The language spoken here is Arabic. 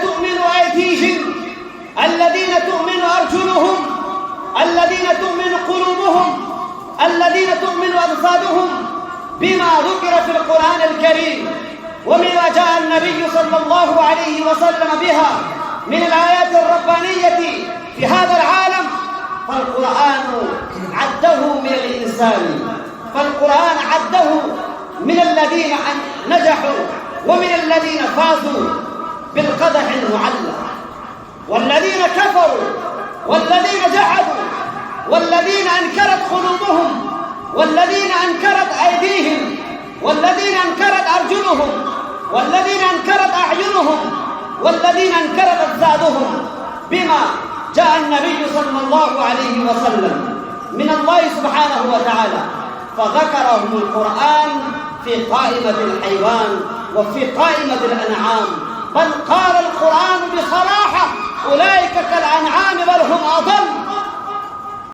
تؤمن أيديهم، الذين تؤمن أرجلهم، الذين تؤمن قلوبهم، الذين تؤمن أجسادهم بما ذكر في القرآن الكريم وبما جاء النبي صلى الله عليه وسلم بها من الآيات الربانية في هذا العالم. فالقرآن عده من الإنسان، فالقرآن عده من الذين نجحوا ومن الذين فازوا بالقدح المعلق، والذين كفروا والذين جحدوا والذين أنكرت قلوبهم والذين أنكرت أيديهم والذين أنكرت أرجلهم والذين أنكرت أعينهم والذين أنكرت أجسادهم بما جاء النبي صلى الله عليه وسلم من الله سبحانه وتعالى، فذكرهم القرآن في قائمة الحيوان وفي قائمة الأنعام. بل قال القرآن بصراحة: أولئك كالأنعام بل هم أضل